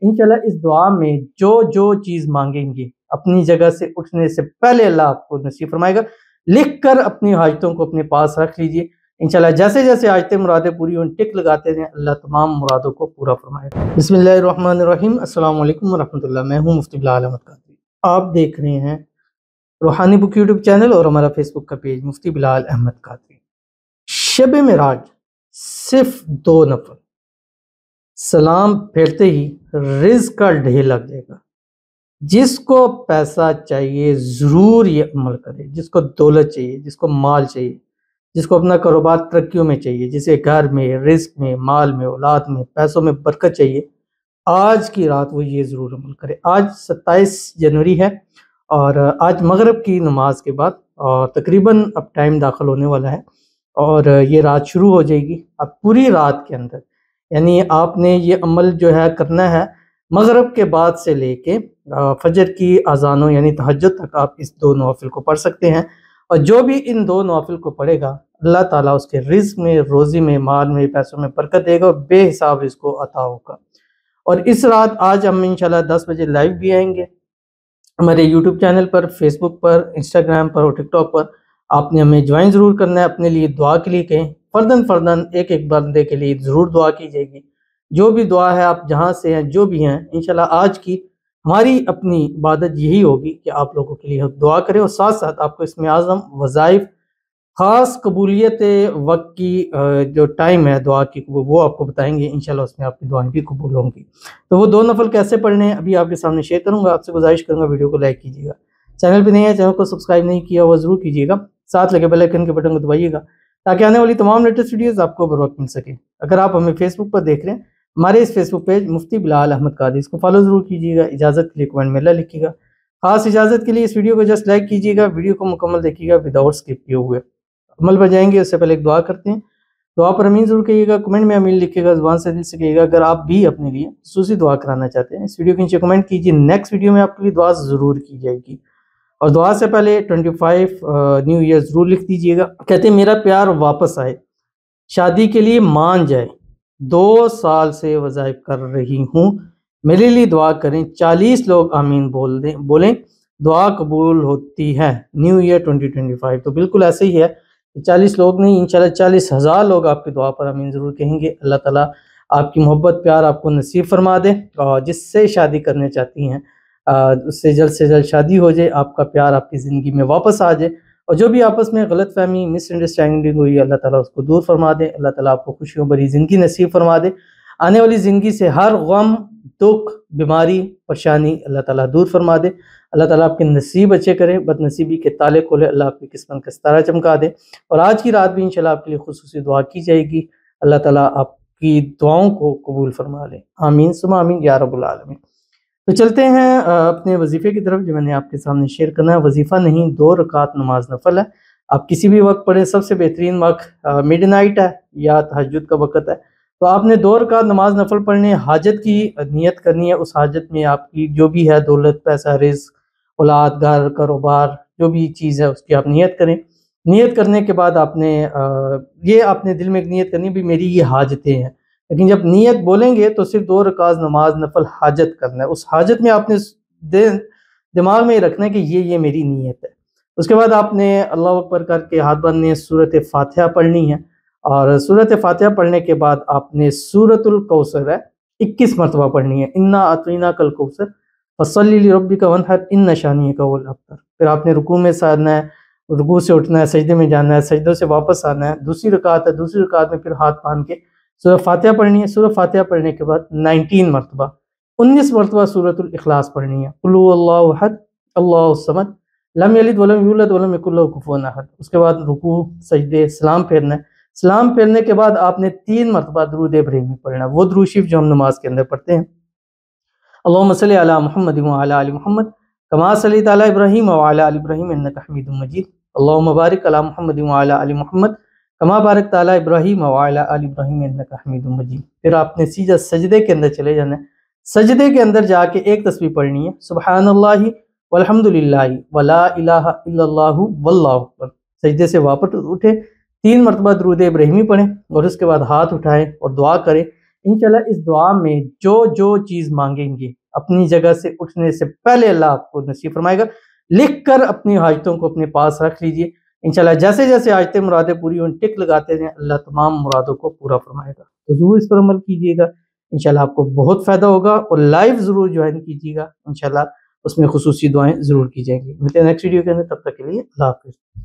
انشاءاللہ اس دعا میں جو چیز مانگیں گے اپنی جگہ سے اٹھنے سے پہلے اللہ آپ کو نصیب فرمائے گا۔ لکھ کر اپنی حاجتوں کو اپنے پاس رکھ لیجئے، انشاءاللہ جیسے جیسے حاجتیں مرادیں پوری ہوں ٹک لگاتے ہیں، اللہ تمام مرادوں کو پورا فرمائے گا۔ بسم اللہ الرحمن الرحیم۔ السلام علیکم ورحمۃ اللہ، میں ہوں مفتی بلال احمد قادری۔ آپ دیکھ رہے ہیں روحانی بک یوٹیوب چینل اور ہمارا فیس بک کا پیج مفتی بلال احمد قادری۔ شب معراج صرف 2 نفل، سلام پھیرتے ہی رزق کا ڈھیر لگ جائے گا۔ جس کو پیسہ چاہیے ضرور یہ عمل کرے، جس کو دولت چاہیے، جس کو مال چاہیے، جس کو اپنا کاروبار ترقیوں میں چاہیے، جسے گھر میں، رزق میں، مال میں، اولاد میں، پیسوں میں برکت چاہیے، آج کی رات وہ یہ ضرور عمل کرے۔ آج 27 جنوری ہے اور آج مغرب کی نماز کے بعد اور تقریباً اب ٹائم داخل ہونے والا ہے اور یہ رات شروع ہو جائے گی۔ اب پوری رات کے اندر یعنی آپ نے یہ عمل جو ہے کرنا ہے مغرب کے بعد سے لے کے فجر کی اذانوں یعنی تہجد تک آپ اس 2 نوافل کو پڑھ سکتے ہیں، اور جو بھی ان 2 نوافل کو پڑھے گا اللہ تعالیٰ اس کے رزق میں، روزی میں، مال میں، پیسوں میں برکت دے گا اور بے حساب رزق کو عطا ہوگا۔ اور اس رات آج ہم انشاءاللہ 10 بجے لائیو بھی آئیں گے ہمارے یوٹیوب چینل پر، فیس بک پر، انسٹاگرام پر اور ٹک ٹاک پر۔ آپ نے ہمیں جوائن ضرور کرنا ہے، اپنے لیے دعا کے لیے کہیں، فرداً ایک بندے کے لیے ضرور دعا کی جائے گی۔ جو بھی دعا ہے آپ جہاں سے ہیں، جو بھی ہیں، انشاءاللہ آج کی ہماری اپنی عبادت یہی ہوگی کہ آپ لوگوں کے لیے دعا کریں، اور ساتھ ساتھ آپ کو اسم اعظم، وظائف، خاص قبولیت وقت کی جو ٹائم ہے دعا کی وہ آپ کو بتائیں گے، انشاءاللہ اس میں آپ کی دعائیں بھی قبول ہوں گی۔ تو وہ 2 نفل کیسے پڑھنے ہیں ابھی آپ کے سامنے شیئر کروں گا۔ آپ سے گزارش کروں گا ویڈیو کو لائک کیجیے گا، چینل پہ نہیں ہے چینل کو سبسکرائب نہیں کیا وہ ضرور کیجیے گا، ساتھ لگے بیل آئیکن کے بٹن کو دبائیے گا تاکہ آنے والی تمام لیٹسٹ ویڈیوز آپ کو بر وقت مل سکے۔ اگر آپ ہمیں فیس بک پر دیکھ رہے ہیں، ہمارے اس فیس بک پیج مفتی بلال احمد قادری، اس کو فالو ضرور کیجیے گا۔ اجازت کے لیے کمنٹ میں اللہ لکھیے گا، خاص اجازت کے لیے اس ویڈیو کو جسٹ لائک کیجیے گا، ویڈیو کو مکمل دیکھیے گا وداؤٹ اسکپ کیے ہوئے۔ عمل پر جائیں گے اس سے پہلے ایک دعا کرتے ہیں۔ دعا پر امین ضرور کہیے گا، کمنٹ میں امین لکھیے گا، زبان سے دل سے کہیے گا۔ اگر آپ بھی اپنے لیے خصوصی دعا کرانا چاہتے ہیں اس ویڈیو کے نیچے کمنٹ کیجیے، نیکسٹ ویڈیو میں آپ کے لیے دعا ضرور کی جائے گی۔ اور دعا سے پہلے 25 نیو ایئر ضرور لکھ دیجیے گا۔ کہتے ہیں میرا پیار واپس آئے، شادی کے لیے مان جائے، 2 سال سے وظائف کر رہی ہوں، میرے لیے دعا کریں۔ 40 لوگ آمین بولیں، دعا قبول ہوتی ہے۔ نیو ایئر 2025 تو بالکل ایسے ہی ہے، 40 لوگ نہیں، انشاءاللہ 40,000 لوگ آپ کی دعا پر آمین ضرور کہیں گے۔ اللہ تعالیٰ آپ کی محبت پیار آپ کو نصیب فرما دے، اور جس سے شادی کرنے چاہتی ہیں اس سے جلد شادی ہو جائے، آپ کا پیار آپ کی زندگی میں واپس آ جائے، اور جو بھی آپس میں غلط فہمی، مس انڈرسٹینڈنگ ہوئی اللہ تعالیٰ اس کو دور فرما دے۔ اللہ تعالیٰ آپ کو خوشیوں بھری زندگی نصیب فرما دے، آنے والی زندگی سے ہر غم، دکھ، بیماری، پریشانی اللہ تعالیٰ دور فرما دے۔ اللہ تعالیٰ آپ کے نصیب اچھے کرے، بد نصیبی کے تالے کھولے، اللہ آپ کی قسمت کا ستارہ چمکا دے۔ اور آج کی رات بھی انشاءاللہ آپ کے لیے خصوصی دعا کی جائے گی، اللہ تعالیٰ آپ کی دعاؤں کو قبول فرما لے، آمین ثم آمین یا رب العالمین۔ تو چلتے ہیں اپنے وظیفے کی طرف جو میں نے آپ کے سامنے شیئر کرنا ہے۔ وظیفہ نہیں، 2 رکعت نماز نفل ہے، آپ کسی بھی وقت پڑھیں، سب سے بہترین وقت مڈ نائٹ ہے یا تہجد کا وقت ہے۔ تو آپ نے 2 رکعت نماز نفل پڑھنے، حاجت کی نیت کرنی ہے، اس حاجت میں آپ کی جو بھی ہے دولت، پیسہ، رزق، اولاد، گھر، کاروبار، جو بھی چیز ہے اس کی آپ نیت کریں۔ نیت کرنے کے بعد آپ نے دل میں ایک نیت کرنی بھی میری یہ حاجتیں ہیں، لیکن جب نیت بولیں گے تو صرف 2 رکعت نماز نفل حاجت کرنا ہے، اس حاجت میں آپ نے دماغ میں رکھنا ہے کہ یہ میری نیت ہے۔ اس کے بعد آپ نے اللہ اکبر کر کے ہاتھ باندھنے، سورۃ فاتحہ پڑھنی ہے، اور سورۃ فاتحہ پڑھنے کے بعد آپ نے سورۃ الکوثر ہے 21 مرتبہ پڑھنی ہے، انا اعطیناک الکوثر فصلی لربک وانحر ان شانئک هو الابتر۔ پھر آپ نے رکوع میں سجدنا ہے، رکوع سے اٹھنا ہے، سجدے میں جانا ہے، سجدوں سے واپس آنا ہے، دوسری رکعت ہے، دوسری رکعت میں پھر ہاتھ باندھ کے سورہ فاتحہ پڑھنی ہے۔ سورہ فاتحہ پڑھنے کے بعد 19 مرتبہ 19 مرتبہ سورۃ الاخلاص پڑھنی ہے، قل هو اللہ احد اللہ الصمد لم یلد ولم یولد ولم یکن لہ کفوا احد۔ اس کے بعد رکوع، سجدے، سلام پھیرنا ہے۔ سلام پھیرنے کے بعد آپ نے 3 مرتبہ درود ابراہیمی پڑھنا ہے، وہ درود شریف جو ہم نماز کے اندر پڑھتے ہیں، اللہم صلی علی محمد وعلی آل محمد کما صلیت علی ابراہیم وعلی آل ابراہیم انک حمید مجید، اللہم بارک علی محمد وعلی آل محمد کما بارکت علی ابراہیم وعلی آل ابراہیم انک حمید مجید۔ پھر آپ نے سیدھا سجدے کے اندر چلے جانا ہے، سجدے کے اندر جا کے ایک تسبیح پڑھنی ہے، سبحان اللہ والحمد للہ ولا الہ الا اللہ واللہ اکبر۔ سجدے سے واپس اٹھے، 3 مرتبہ درود ابراہیمی پڑھیں، اور اس کے بعد ہاتھ اٹھائیں اور دعا کریں انشاءاللہ اس دعا میں جو چیز مانگیں گے اپنی جگہ سے اٹھنے سے پہلے اللہ آپ کو نصیب فرمائے گا۔ لکھ کر اپنی حاجتوں کو اپنے پاس رکھ لیجئے، انشاءاللہ جیسے جیسے حاجتیں مرادیں پوری ہوں ٹک لگاتے ہیں، اللہ تمام مرادوں کو پورا فرمائے گا۔ تو ضرور اس پر عمل کیجیے گا، انشاءاللہ آپ کو بہت فائدہ ہوگا، اور لائیو ضرور جوائن کیجیے گا، انشاءاللہ اس میں خصوصی دعائیں ضرور کی جائیں گی۔ ملتے ہیں نیکسٹ ویڈیو کے اندر، تب تک کے لیے اللہ حافظ۔